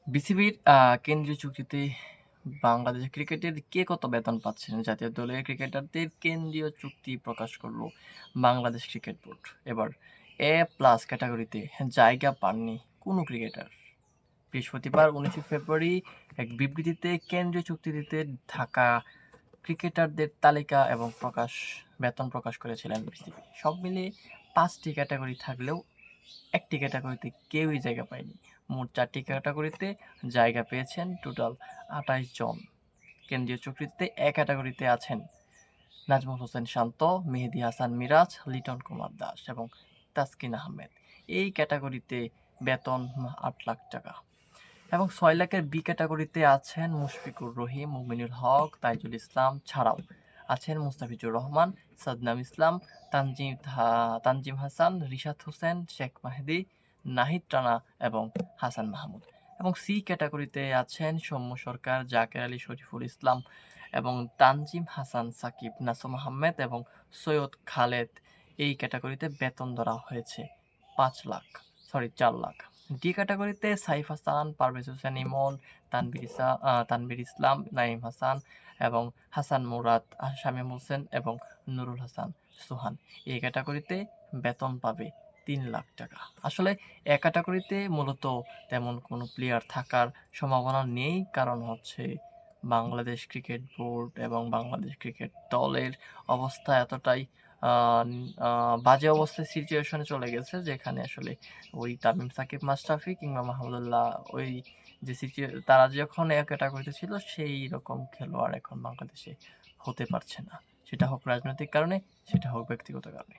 বিসিবির কেন্দ্রীয় চুক্তিতে বাংলাদেশ ক্রিকেটের কে কত বেতন পাচ্ছেন? জাতীয় দলের ক্রিকেটারদের কেন্দ্রীয় চুক্তি প্রকাশ করল বাংলাদেশ ক্রিকেট বোর্ড। এবার A+ ক্যাটাগরিতে জায়গা পাননি কোনো ক্রিকেটার। বৃহস্পতিবার 19 ফেব্রুয়ারি এক বিবৃতিতে কেন্দ্রীয় চুক্তিতে থাকা ক্রিকেটারদের তালিকা এবং বেতন প্রকাশ করেছিলেন বিসিবি। সব মিলিয়ে 5টি ক্যাটাগরি থাকলেও একটি ক্যাটাগরিতে কেউই জায়গা পায়নি। মোট 4টি ক্যাটাগরিতে জায়গা পেয়েছেন টোটাল 28 জন। কেন্দ্রীয় চুক্তিতে এ ক্যাটাগরিতে আছেন নাজমুল হোসেন শান্ত, মেহেদী হাসান মিরাজ, লিটন কুমার দাস এবং তাসকিন আহমেদ। এই ক্যাটাগরিতে বেতন 8 লাখ টাকা এবং 6 লাখের বি ক্যাটাগরিতে আছেন মুশফিকুর রহিম, মুমিনুল হক, তাইজুল ইসলাম ছাড়াও আছেন মুস্তাফিজুর রহমান, সাদনাম ইসলাম, তানজিম হাসান, রিশাদ হোসেন, শেখ মাহেদী, নাহিদ রানা এবং হাসান মাহমুদ। এবং সি ক্যাটাগরিতে আছেন সৌম্য সরকার, জাকের আলী, শরীফুল ইসলাম এবং তানজিম হাসান, সাকিব, নাসুম আহমেদ এবং সৈয়দ খালেদ। এই ক্যাটাগরিতে বেতন ধরা হয়েছে 4 লাখ। ডি ক্যাটাগরিতে সাইফ হাসান, পারভেজ হোসেন ইমন, তানভীর ইসলাম, নাঈম হাসান এবং হাসান মুরাদ, শামীম হোসেন এবং নুরুল হাসান সোহান। এই ক্যাটাগরিতে বেতন পাবে 3 লাখ টাকা। আসলে এ ক্যাটাগরিতে মূলত তেমন কোনো প্লেয়ার থাকার সম্ভাবনা নেই, কারণ হচ্ছে বাংলাদেশ ক্রিকেট বোর্ড এবং বাংলাদেশ ক্রিকেট দলের অবস্থা এতটাই বাজে অবস্থায় সিচুয়েশনে চলে গেছে, যেখানে আসলে ওই তামিম, সাকিব, মাশরাফি কিংবা মাহমুদুল্লাহ, ওই যে তারা যখন এক ক্যাটাগরিতে ছিল সেই রকম খেলোয়াড় এখন বাংলাদেশে হতে পারছে না। সেটা হোক রাজনৈতিক কারণে, সেটা হোক ব্যক্তিগত কারণে।